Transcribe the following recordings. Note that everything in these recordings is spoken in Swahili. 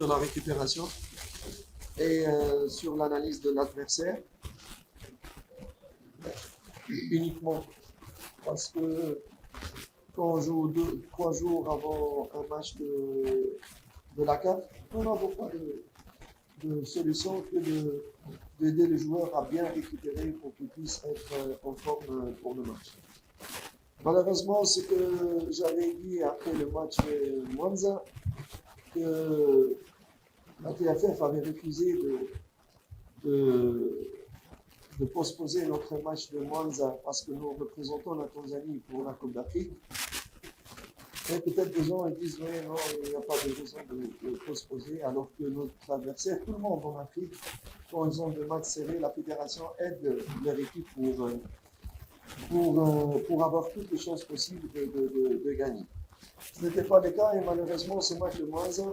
sur la récupération et sur l'analyse de l'adversaire uniquement parce que quand on joue 3 jours avant un match de la CAF, on n'a pas de solution que d'aider les joueurs à bien récupérer pour qu'ils puissent être en forme pour le match. Malheureusement, ce que j'avais dit après le match Mwanza, que la TFF avait refusé de postposer notre match de Mwanza parce que nous représentons la Tanzanie pour la Coupe d'Afrique. Et peut-être des gens disent oui, non, il n'y a pas de raison de postposer, alors que notre adversaire, tout le monde en Afrique, quand ils ont des matchs serrés, la fédération aide leur équipe pour avoir toutes les chances possibles de gagner. Ce n'était pas le cas et malheureusement, ce match de Mwanza,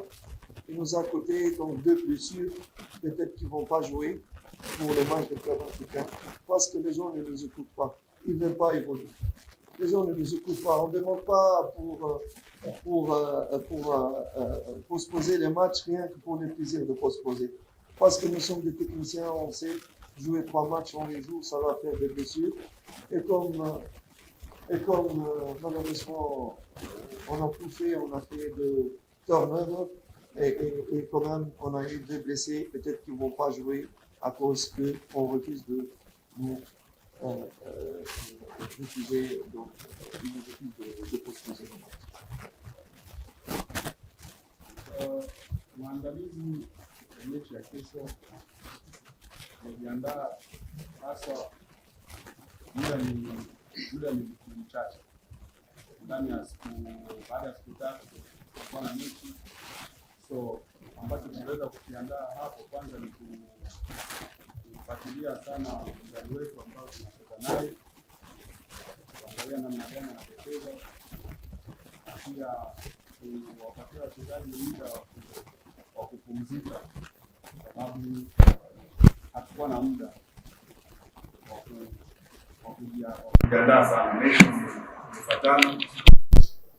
il nous a coûté donc 2 blessures, peut-être qu'ils ne vont pas jouer pour le match de club africain, parce que les gens ne nous écoutent pas, ils ne veulent pas évoluer. Les gens ne nous écoutent pas, on ne demande pas pour postposer les matchs, rien que pour le plaisir de postposer. Parce que nous sommes des techniciens, on sait jouer 3 matchs, on les joue, ça va faire des blessures. Et comme malheureusement on a tout fait, on a fait de turnover, et quand même on a eu 2 blessés, peut-être qu'ils ne vont pas jouer à cause qu'on refuse de nous refuser de postposer le match. Maandalizi ya mechi ya kesho yajiandaa hasa, muda ni mchache, ndani ya baada ya siku 3 tutakuwa na mechi. So ambacho tunaweza kukiandaa hapo kwanza ni kufuatilia sana mchezaji wetu ambao tunacheza naye, kuangalia namna gani anacheza, pia kuwapatia wachezaji muda wa kupumzika, sababu hatukuwa na muda wa kujiandaa sana. Mechi zimefuatana.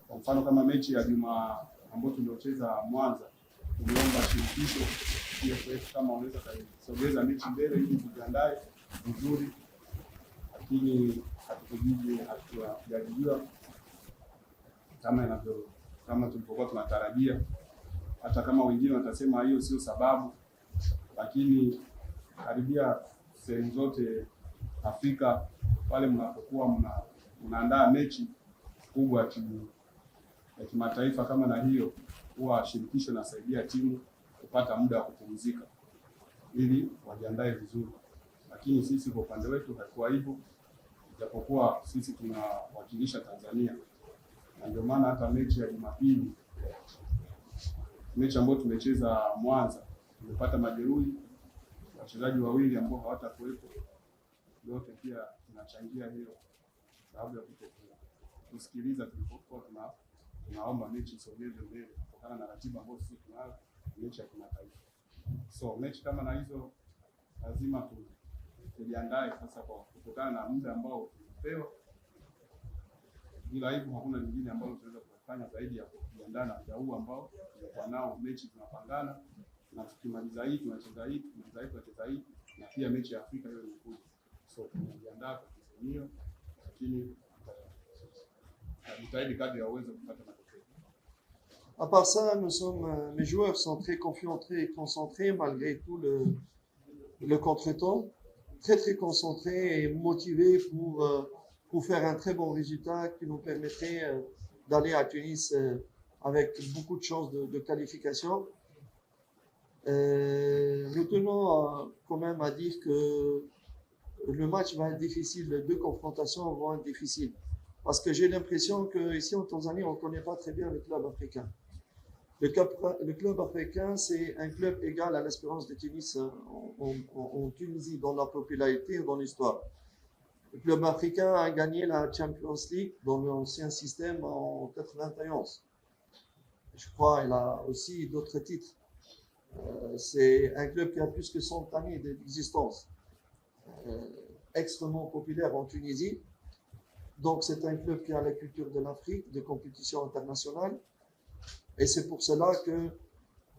Kwa mfano kama mechi ya Juma ambayo tuliocheza Mwanza, tuliomba shirikisho TFF kama unaweza kusogeza mechi mbele ili tujiandae vizuri, lakini hatujajibiwa kama tulivyokuwa tunatarajia. Hata kama wengine watasema hiyo sio sababu, lakini karibia sehemu zote Afrika pale mnapokuwa mnaandaa mechi kubwa ya kimataifa kama na hiyo, huwa shirikisho nasaidia timu kupata muda wa kupumzika ili wajiandae vizuri. Lakini sisi kwa upande wetu haikuwa hivyo, japokuwa sisi tunawakilisha Tanzania, na ndio maana hata mechi ya Jumapili, mechi ambayo tumecheza Mwanza, tumepata majeruhi wachezaji wawili ambao hawatakuwepo. Yote pia tunachangia hiyo sababu ya kusikiliza tulipokuwa tunaomba mechi isogezwe mbele kutokana na ratiba ambayo sisi tunayo, mechi ya kimataifa. So mechi kama na hizo lazima tujiandae sasa kwa kutokana na muda ambao tumepewa. Bila hivyo hakuna lingine ambalo tunaweza kufanya zaidi ya kujiandaa na muda huu ambao tulikuwa nao. Mechi tunapangana na tukimaliza hii tunacheza hii, tunacheza hii, na pia mechi ya Afrika hiyo inakuja. So tunajiandaa kwa hiyo, lakini tunajitahidi kadri ya uwezo kupata matokeo. À part ça, mes joueurs sont très confiants, très concentrés malgré tout le contretemps, très concentrés et motivés pour faire un très bon résultat qui nous permettrait d'aller à Tunis avec beaucoup de chances de qualification. Nous tenons quand même à dire que le match va être difficile, les 2 confrontations vont être difficiles. Parce que j'ai l'impression qu'ici en Tanzanie, on ne connaît pas très bien le club africain. Le club africain, c'est un club égal à l'Espérance de Tunis en Tunisie, dans la popularité et dans l'histoire. Le club africain a gagné la Champions League dans l'ancien système en 91. Je crois qu'il a aussi d'autres titres. C'est un club qui a plus que 100 années d'existence. Extrêmement populaire en Tunisie. Donc c'est un club qui a la culture de l'Afrique, de compétition internationale. Et c'est pour cela que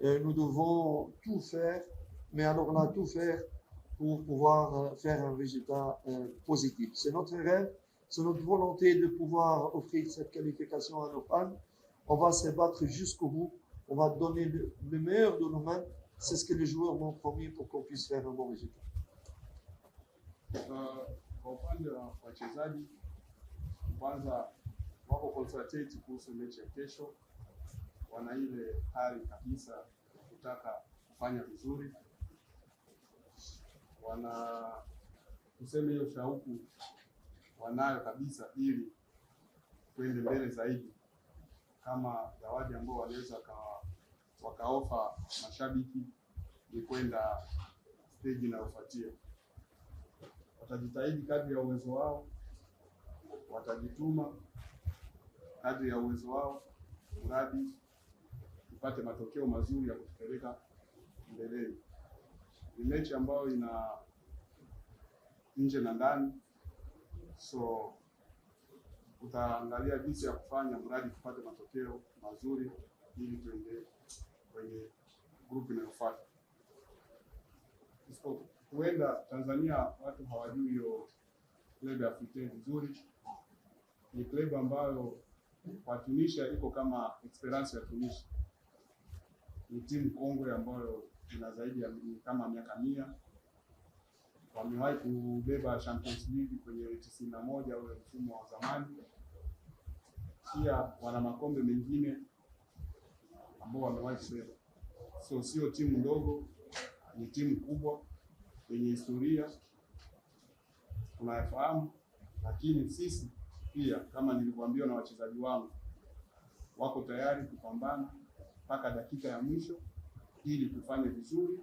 nous devons tout faire, mais alors là, tout faire pour pouvoir faire un résultat positif. C'est notre rêve, c'est notre volonté de pouvoir offrir cette qualification à nos fans. On va se battre jusqu'au bout, on va donner le meilleur de nos mains. C'est ce que les joueurs m'ont promis pour qu'on puisse faire un bon résultat. Kwa upande wa wachezaji, kwanza wako concentrate kuhusu mechi ya kesho, wana ile hali kabisa ya kutaka kufanya vizuri, wana tuseme hiyo shauku wanayo kabisa, ili kwende mbele zaidi, kama zawadi ambao wanaweza wakaofa mashabiki ni kwenda stage inayofuatia. Watajitahidi kadri ya uwezo wao, watajituma kadri ya uwezo wao, mradi tupate matokeo mazuri ya kutupeleka mbeleni. Ni mechi ambayo ina nje na ndani, so utaangalia jinsi ya kufanya mradi tupate matokeo mazuri ili tuende kwenye grupu inayofuata. Huenda Tanzania watu hawajui hiyo klabu ya Africain vizuri. Ni klabu ambayo kwa Tunisia iko kama Esperance ya Tunisia. Ni timu kongwe ambayo ina zaidi ya kama miaka 100. Wamewahi kubeba Champions League kwenye 91 au mfumo wa zamani. Pia wana makombe mengine ambao wamewahi kubeba. So sio timu ndogo, ni timu kubwa yenye historia tunayafahamu, lakini sisi pia kama nilivyoambiwa na wachezaji wangu wako tayari kupambana mpaka dakika ya mwisho ili tufanye vizuri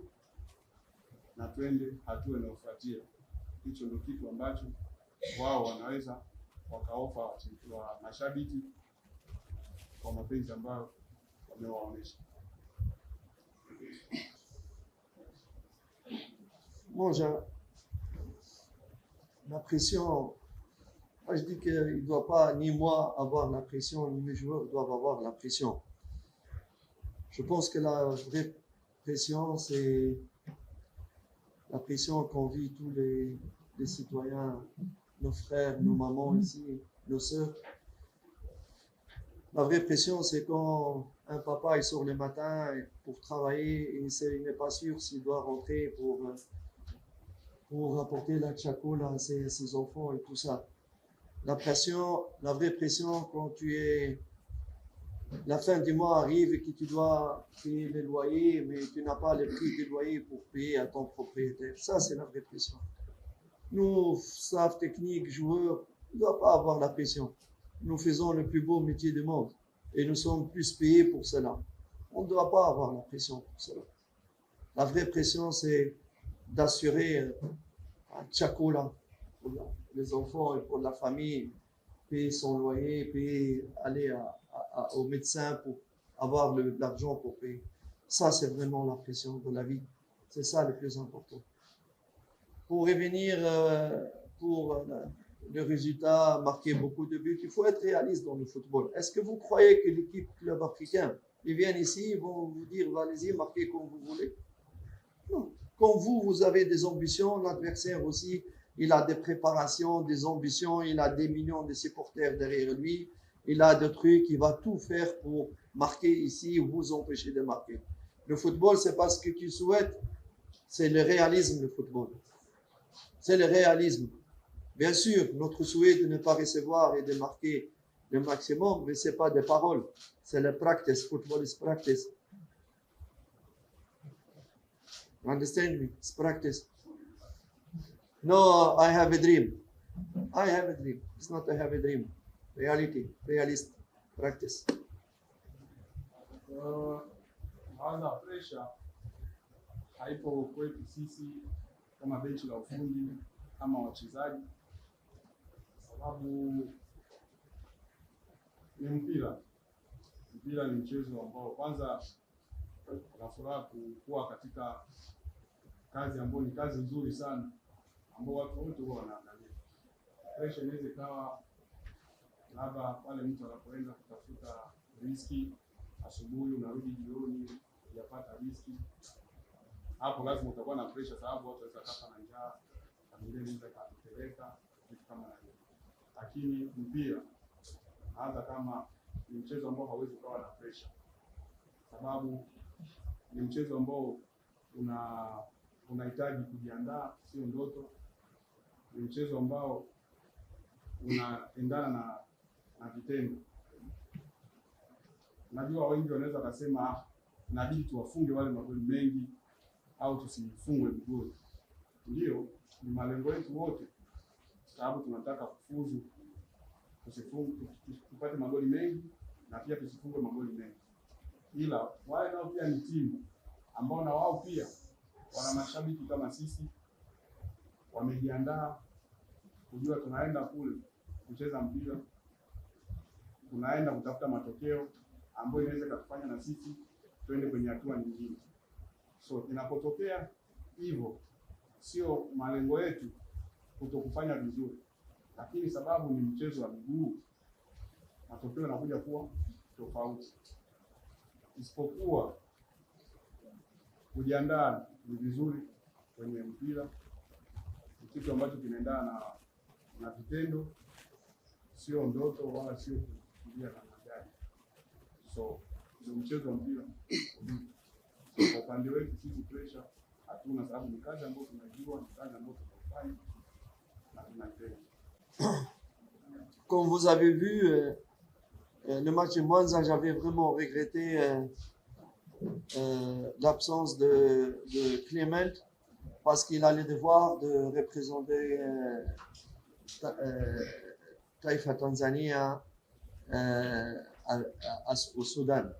na twende hatua inayofuatia. Hicho ndio kitu ambacho wao wanaweza wakaofa wa mashabiki kwa mapenzi ambayo wamewaonesha. Moi, la pression, moi je dis qu'il ne doit pas, ni moi, avoir la pression, ni mes joueurs doivent avoir la pression. Je pense que la vraie pression, c'est la pression qu'on vit tous les citoyens, nos frères, nos mamans ici, nos sœurs. La vraie pression, c'est quand un papa il sort le matin pour travailler et il n'est pas sûr s'il doit rentrer pour apporter la tchakoula à ses enfants et tout ça. La pression, la vraie pression, quand la fin du mois arrive et que tu dois payer les loyers, mais tu n'as pas le prix des loyers pour payer à ton propriétaire. Ça, c'est la vraie pression. Nous, staff technique, joueurs, on ne doit pas avoir la pression. Nous faisons le plus beau métier du monde et nous sommes plus payés pour cela. On ne doit pas avoir la pression pour cela. La vraie pression, c'est d'assurer un tchakoula pour les enfants et pour la famille, payer son loyer, payer, aller au médecin pour avoir l'argent pour payer. Ça, c'est vraiment la pression de la vie. C'est ça le plus important. Pour revenir pour le résultat, marquer beaucoup de buts, il faut être réaliste dans le football. Est-ce que vous croyez que l'équipe club africain, ils viennent ici, ils vont vous dire, allez-y, marquez comme vous voulez? Non. Quand vous avez des ambitions, l'adversaire aussi, il a des préparations, des ambitions, il a des millions de supporters derrière lui, il a des trucs, il va tout faire pour marquer ici ou vous empêcher de marquer. Le football, c'est pas ce que tu souhaites, c'est le réalisme, le football. C'est le réalisme. Bien sûr, notre souhait de ne pas recevoir et de marquer le maximum, mais ce n'est pas des paroles, c'est le practice. Football is practice. You understand me? It's practice. No, I have a dream. I have a dream. It's not I have a dream. Reality, realist, practice. Maana pressure haipo kwetu sisi kama benchi la ufundi kama wachezaji, sababu ni mpira. Mpira ni mchezo ambao kwanza tunafuraha kuwa katika kazi ambayo ni kazi nzuri sana ambao watu wote huwa wanaangalia. Pressure inaweza ikawa labda pale mtu anapoenda kutafuta riziki asubuhi, unarudi jioni, hatujapata riski. Hapo lazima utakuwa na pressure, sababu watu wanaweza kufa na njaa, familia inaweza kupeleka vitu kama hivyo. Lakini mpira hata kama ni mchezo ambao hauwezi kuwa na pressure, sababu ni mchezo ambao unahitaji kujiandaa, sio ndoto. Ni mchezo ambao unaendana na vitendo. Najua wengi wanaweza kusema inabidi tuwafunge wale magoli mengi au tusifungwe magoli. Ndio, ni malengo yetu wote, sababu tunataka kufuzu, tupate magoli mengi na pia tusifungwe magoli mengi. Ila wale nao pia ni timu ambao na wao pia wana mashabiki kama sisi, wamejiandaa kujua tunaenda kule kucheza mpira, tunaenda kutafuta matokeo ambayo inaweza kutufanya na sisi tuende kwenye hatua nyingine. So inapotokea hivyo, sio malengo yetu kutokufanya vizuri, lakini sababu ni mchezo wa miguu, matokeo yanakuja kuwa tofauti. Isipokuwa kujiandaa ni vizuri kwenye mpira, kitu ambacho kinaendana na vitendo, sio ndoto wala sio kufikiria na magari. So ni mchezo wa mpira. Kwa upande wetu sisi pressure hatuna, sababu ni kazi ambayo tunajua, ni kazi ambayo tunafanya na tunaipenda. Comme vous avez vu, le match de Monza, j'avais vraiment regretté l'absence de Clement, parce qu'il allait devoir de représenter Taifa Tanzania au Soudan.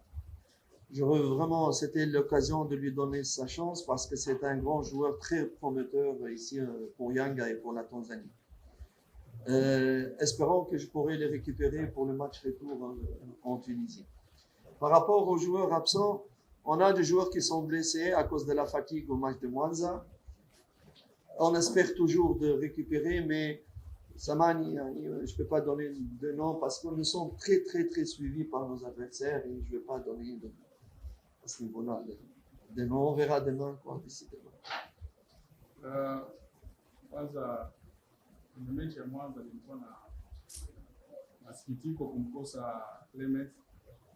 Vraiment, c'était l'occasion de lui donner sa chance, parce que c'est un grand joueur très prometteur ici pour Yanga et pour la Tanzanie. Espérons que je pourrai les récupérer pour le match retour en Tunisie. Par rapport aux joueurs absents, on a des joueurs qui sont blessés à cause de la fatigue au match de Monza. On espère toujours de récupérer, mais Samani, je ne peux pas donner de nom parce que nous sommes très suivis par nos adversaires et je ne vais pas donner à ce niveau-là de nom. On verra demain quoi, d'ici demain. Kwanza kwenye mechi ya Mwanza nilikuwa na masikitiko kumkosa Clement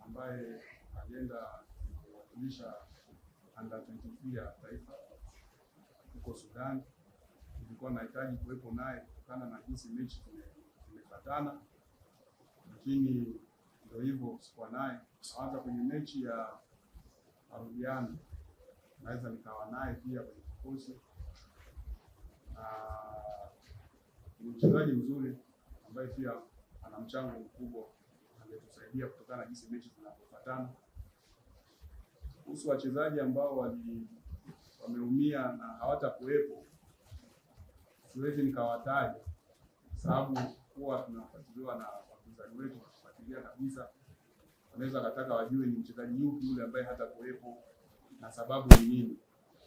ambaye alienda kuwakilisha under 23 ya taifa huko Sudan. Nilikuwa nahitaji kuwepo naye kutokana na jinsi mechi zimefatana, lakini ndio hivyo, sikuwa naye. Hata kwenye mechi ya Arudiano naweza nikawa naye pia kwenye kikosi. Ni mchezaji mzuri ambaye pia ana mchango mkubwa, angetusaidia kutokana na jinsi mechi zinazofuatana. Kuhusu wachezaji ambao wameumia na hawatakuwepo, siwezi nikawataja, sababu huwa tunafuatiliwa na wapinzani wetu, kufuatilia kabisa. Wanaweza kataka wajue ni mchezaji yupi yule ambaye hatakuwepo na sababu ni nini.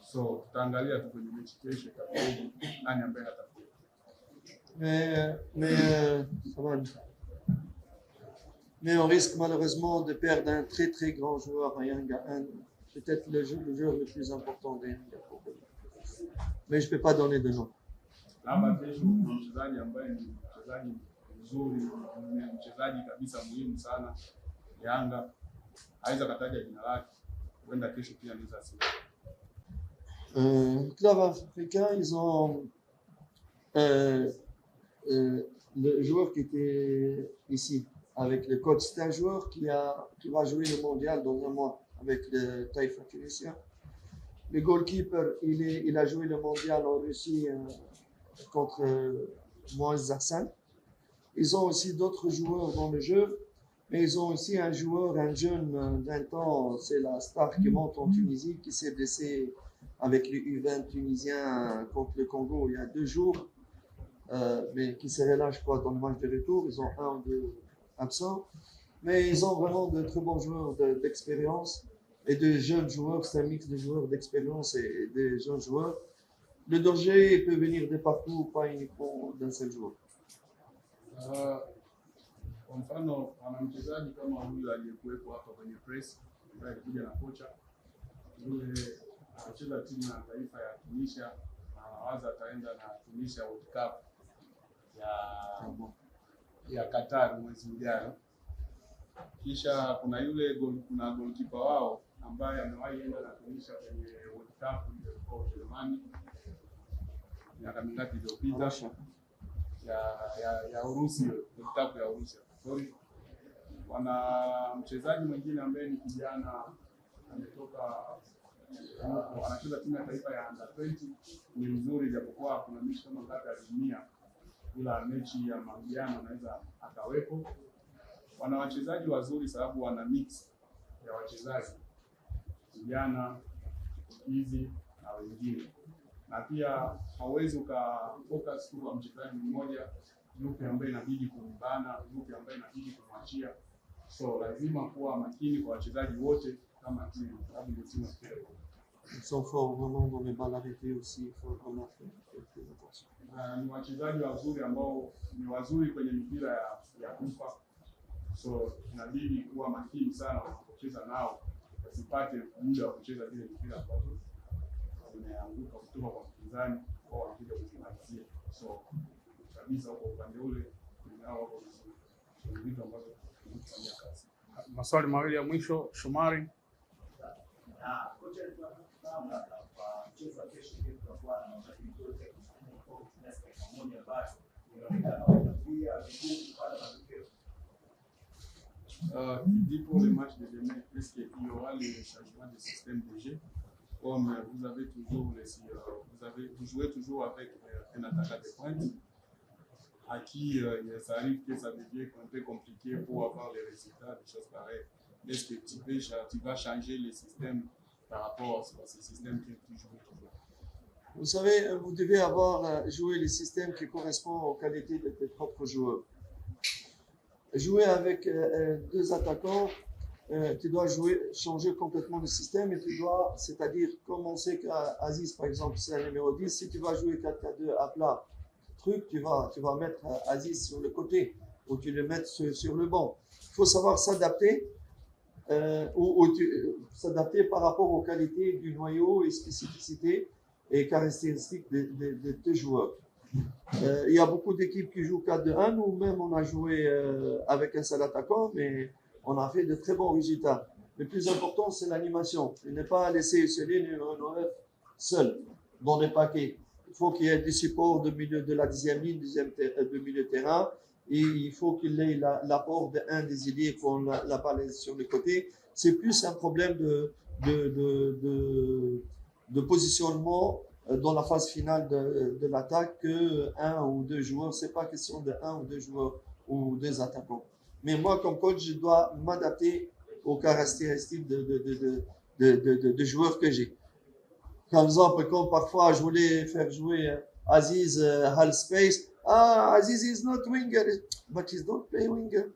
So tutaangalia tu kwenye mechi kesho kabisa nani ambaye hatakuwepo. Mais on risque malheureusement de perdre un très grand joueur à Yanga, peut-être le joueur le plus important de Yanga. Mais je ne peux pas donner de nom. Labda kesho kuna mchezaji ambaye ni mchezaji mzuri, ni mchezaji kabisa muhimu sana Yanga, aweza kataja jina lake, huenda kesho pia anaweza sema. Club africain, ils ont le joueur qui était ici avec le coach, c'est un joueur qui va jouer le mondial dans un mois avec le Taifa tunisien. Le goalkeeper, il a joué le mondial en Russie contre Moaz Hassan. Ils ont aussi d'autres joueurs dans le jeu, mais ils ont aussi un joueur, un jeune 20 ans, c'est la star qui monte en Tunisie, qui s'est blessé avec le U20 tunisien contre le Congo il y a 2 jours, mais qui serait là, je crois, dans le match de retour. Ils ont 1 ou 2 absents, mais ils ont vraiment de très bons joueurs d'expérience et de jeunes joueurs. C'est un mix de joueurs d'expérience et de jeunes joueurs. Le danger peut venir de partout, pas uniquement d'un seul joueur. Kwa mfano ana mchezaji kama huyu aliyekuwepo hapa kwenye press ambaye alikuja na kocha, yule anacheza timu ya taifa ya Tunisia na anawaza ataenda na Tunisia World Cup ya Qatar mwezi ujao. Kisha kuna goalkeeper wao ambaye amewahi enda na Tunisia kwenye World Cup iliyofanyika Ujerumani miaka mingapi iliyopita ya Urusi, World Cup ya Urusi. Sorry. Wana mchezaji mwingine ambaye ni kijana ametoka anacheza timu ya taifa ya under 20, ni mzuri japokuwa kuna mechi kama ngapi aliumia, ila mechi ya marudiano anaweza akawepo. Wana wachezaji wazuri sababu wana mix ya wachezaji vijana hizi na wengine, na pia hauwezi ukafocus tu kwa mchezaji mmoja, yupi ambaye inabidi kumbana, yupi ambaye inabidi kumwachia. So lazima kuwa makini kwa wachezaji wote kama timu, sababu ndio timu ya Ils sont forts vraiment dans les balles arrêtées aussi, il faut vraiment faire attention. Ni wachezaji wazuri ambao ni wazuri kwenye mipira ya kufa. So inabidi kuwa makini sana unapocheza nao, usipate muda wa kucheza zile mpira ambazo zimeanguka kutoka kwa mpinzani au wanakuja kuzimalizia. So kabisa huko upande ule nao wako vizuri. So vitu ambavyo tunafanya kazi. Maswali mawili ya mwisho, Shomari. Pour le match de demain, est-ce qu'il y aura le changement de système de jeu? Comme vous avez toujours vous jouez toujours avec un attaquant de pointe à qui ça arrive que ça devient un peu compliqué pour avoir les résultats, des choses pareilles. Est-ce que tu vas changer le système par rapport à ce système que tu joues toujours? Vous savez, vous devez avoir joué les systèmes qui correspondent aux qualités de tes propres joueurs. Jouer avec deux attaquants, tu dois changer complètement le système et tu dois, c'est-à-dire, comme on sait qu'Aziz, par exemple, c'est un numéro 10, si tu vas jouer 4-4-2 à plat, tu vas mettre Aziz sur le côté ou tu le mets sur le banc. Il faut savoir s'adapter s'adapter par rapport aux qualités du noyau et spécificités et caractéristiques de tes joueurs. Il y a beaucoup d'équipes qui jouent 4-2-1. Nous-mêmes, on a joué avec un seul attaquant, mais on a fait de très bons résultats. Le plus important, c'est l'animation. Il n'est pas laisser le numéro 9 seul dans les paquets. Il faut qu'il y ait des supports de la 10e ligne, de milieu de terrain. Et il faut qu'il ait l'apport d'un des ailiers qu'on la balle sur le côté. C'est plus un problème de positionnement dans la phase finale de l'attaque que un ou deux joueurs. C'est pas question de un ou deux joueurs ou deux attaquants. Mais moi, comme coach, je dois m'adapter aux caractéristiques de joueurs que j'ai. Par exemple, comme parfois je voulais faire jouer Aziz half space. Aziz is not winger, but he's not playing winger.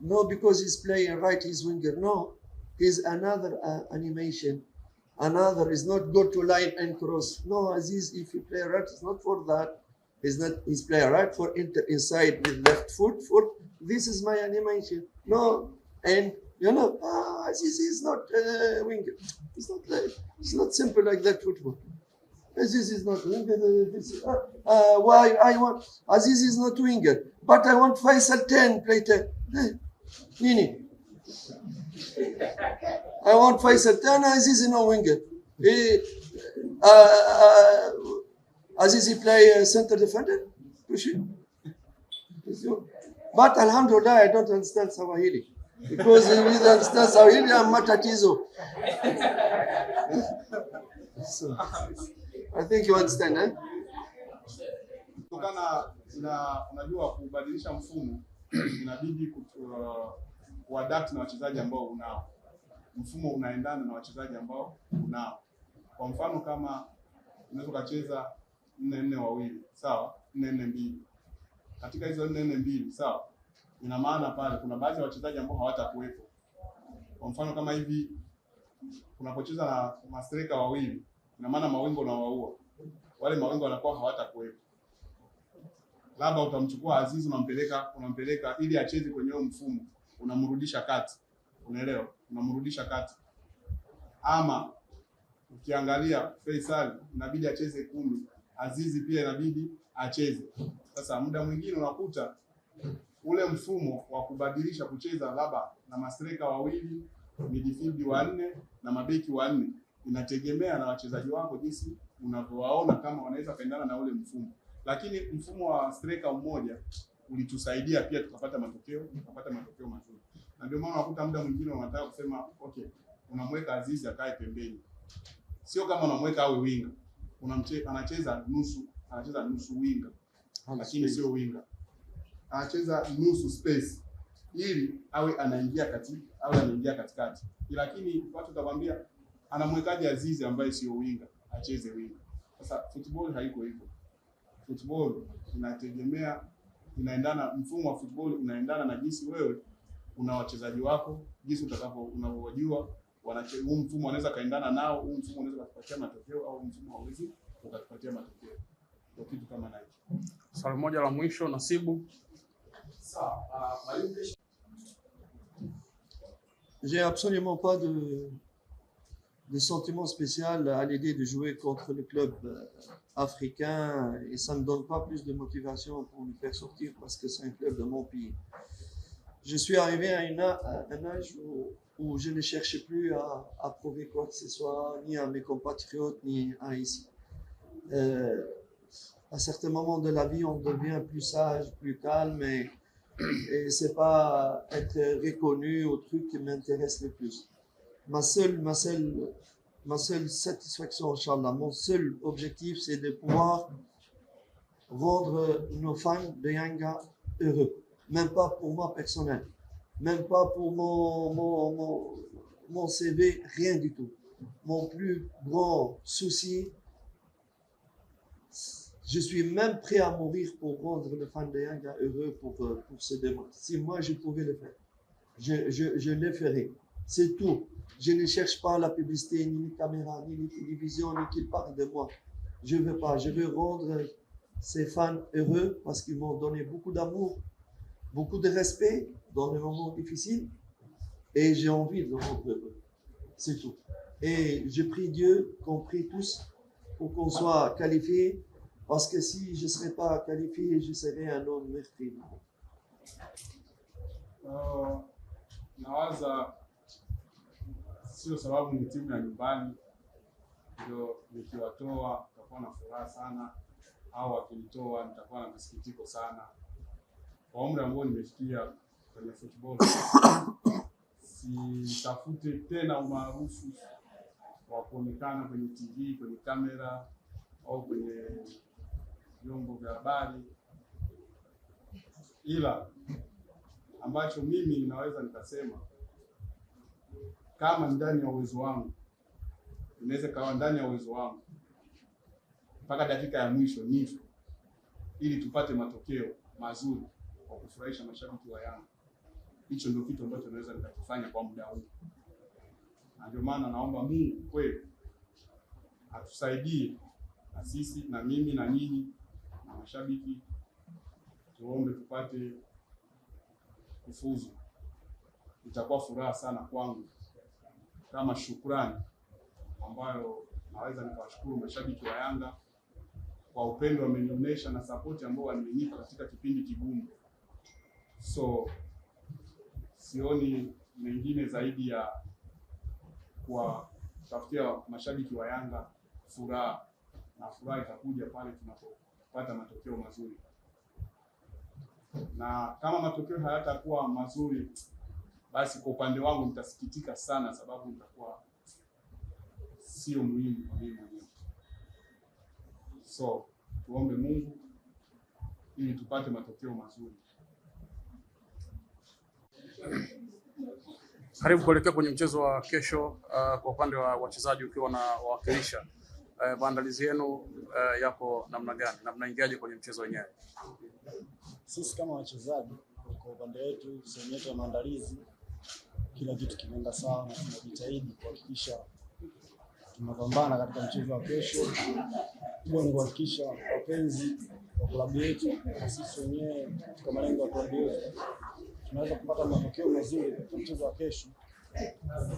No, because he's playing right, he's winger. No, he's another animation. Another is not go to line and cross. No, Aziz, if you play right, it's not for that. He's playing right for inside with left foot. This is my animation. No, and you know, Aziz is not winger. It's not simple like that football. Aziz is not winger. Why I want Aziz is not winger, but I want Faisal 10 play 10. Nini. I want Faisal 10. Aziz is no winger. Aziz he play center defender. But Alhamdulillah, I don't understand Swahili. Because if you understand Swahili, I'm matatizo. So, I think you understand, eh? Kutokana na unajua kubadilisha mfumo inabidi kuadapt na wachezaji ambao unao. Mfumo unaendana na wachezaji ambao unao. Kwa mfano kama unaweza kucheza 4-4-2, sawa? 4-4-2. Katika hizo 4-4-2, sawa? Ina maana pale kuna baadhi ya wachezaji ambao hawatakuwepo. Kwa mfano kama hivi unapocheza na mastreka wawili, ina maana mawingo na waua. Wale mawingo wanakuwa hawatakuwepo. Labda utamchukua Aziz unampeleka ili acheze kwenye huo mfumo, unamrudisha kati. Unaelewa? Unamrudisha kati. Ama Ukiangalia Faisal inabidi acheze 10, Azizi pia inabidi acheze. Sasa muda mwingine unakuta ule mfumo wa kubadilisha kucheza labda na mastreka wawili, midfield wanne na mabeki wanne, inategemea na wachezaji wako jinsi unavyowaona kama wanaweza kaendana na ule mfumo. Lakini mfumo wa striker mmoja ulitusaidia pia tukapata matokeo mazuri. Na ndio maana unakuta muda mwingine wanataka kusema okay, unamweka Azizi akae pembeni. Sio kama unamweka awe winga. Anacheza nusu winga. Lakini sio winga. Anacheza nusu space ili awe anaingia katikati. Lakini watu watakwambia anamwekaje Azizi ambaye sio winga acheze winga. Sasa football haiko hivyo. Football mfumo wa football unaendana na jinsi wewe una wachezaji wako, jinsi unavyojua huu mfumo unaweza kaendana nao, huu mfumo unaweza kukupatia matokeo au mfumo hauwezi kukupatia matokeo. Kwa kitu kama hicho. Swali moja la mwisho Nasibu. J'ai absolument pas de sentiment spécial à l'idée de jouer contre le club africain et ça ne me donne pas plus de motivation pour me faire sortir parce que c'est un club de mon pays. Je suis arrivé à un âge où je ne cherchais plus à prouver quoi que ce soit, ni à mes compatriotes, ni à ici. À certains moments de la vie, on devient plus sage, plus calme et c'est pas être reconnu au truc qui m'intéresse le plus. Ma seule satisfaction, Inch'Allah, mon seul objectif, c'est de pouvoir rendre nos fans de Yanga heureux. Même pas pour moi personnel, même pas pour mon CV, rien du tout. Mon plus grand souci, je suis même prêt à mourir pour rendre le fan de Yanga heureux pour ce débat. Si moi je pouvais le faire, je le ferais. C'est tout. Je ne cherche pas la publicité, ni les caméras, ni les télévisions, ni qu'ils parlent de moi. Je veux pas. Je veux rendre ces fans heureux parce qu'ils m'ont donné beaucoup d'amour, beaucoup de respect dans les moments difficiles et j'ai envie de le rendre heureux. C'est tout. Et je prie Dieu qu'on prie tous pour qu'on soit qualifiés parce que si je ne serais pas qualifié, je serais un homme meurtri. Nawaza sio sababu ni timu ya nyumbani ndio nikiwatoa nitakuwa na furaha sana au wakinitoa nitakuwa na masikitiko sana. Kwa umri ambao nimefikia kwenye football sitafute tena umaarufu wa kuonekana kwenye TV, kwenye kamera au kwenye vyombo vya habari, ila ambacho mimi ninaweza nikasema kama ndani ya uwezo wangu, inaweza kawa ndani ya uwezo wangu mpaka dakika ya mwisho nifu ili tupate matokeo mazuri kwa kufurahisha mashabiki wa Yanga. Hicho ndio kitu ambacho naweza nikakifanya kwa muda huu. Na ndio maana naomba Mungu kweli atusaidie na sisi na mimi na nyinyi na mashabiki, tuombe tupate kufuzu. Itakuwa furaha sana kwangu kama shukrani ambayo naweza nikawashukuru mashabiki wa Yanga kwa upendo wamenionyesha na support ambao wamenipa katika kipindi kigumu. So sioni mengine zaidi ya kuwatafutia mashabiki wa Yanga furaha, na furaha itakuja pale tunapopata matokeo mazuri. Na kama matokeo hayatakuwa mazuri, basi kwa upande wangu nitasikitika sana, sababu nitakuwa sio muhimu kwa mimi mwenyewe. So tuombe Mungu ili tupate matokeo mazuri. Karibu kuelekea kwenye mchezo wa kesho. Kwa upande wa wachezaji ukiwa na wawakilisha, maandalizi yenu yako namna gani na mnaingiaje kwenye mchezo wenyewe? Sisi kama wachezaji kwa upande wetu, sehemu yetu ya maandalizi, kila kitu kimeenda sawa na tunajitahidi kuhakikisha tunapambana katika mchezo wa kesho. Kubwa ni kuhakikisha wapenzi wa klabu yetu na sisi wenyewe katika malengo ya klabu yetu tunaweza kupata matokeo mazuri katika mchezo wa kesho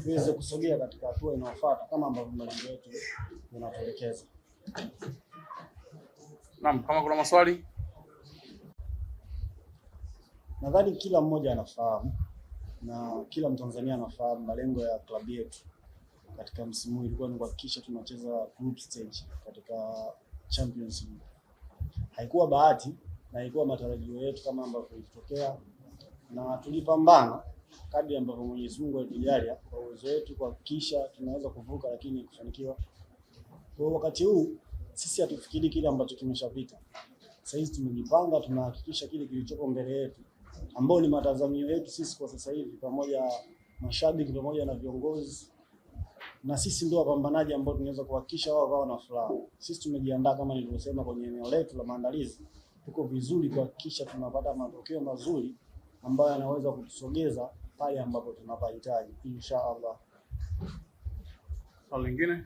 tuweze kusogea katika hatua inayofuata kama ambavyo malengo yetu yanatuelekeza. Naam, kama kuna maswali, nadhani kila mmoja anafahamu na kila Mtanzania anafahamu malengo ya klabu yetu katika msimu huu ilikuwa ni kuhakikisha tunacheza group stage katika Champions League. Haikuwa bahati na haikuwa matarajio yetu kama ambavyo ilitokea, na tulipambana kadri ambavyo Mwenyezi Mungu alitujalia kwa uwezo wetu kuhakikisha tunaweza kuvuka, lakini kufanikiwa. Kwa wakati huu sisi hatufikiri kile ambacho kimeshapita. Sasa hivi tumejipanga, tunahakikisha kile kilichopo mbele yetu ambao ni matazamio yetu sisi kwa sasa hivi, pamoja mashabiki pamoja na viongozi, na sisi ndio wapambanaji ambao tunaweza kuhakikisha wao na furaha. Sisi tumejiandaa kama nilivyosema kwenye eneo letu la maandalizi, tuko vizuri kuhakikisha tunapata matokeo mazuri ambayo yanaweza kutusogeza pale ambapo tunapahitaji inshallah. swali lingine?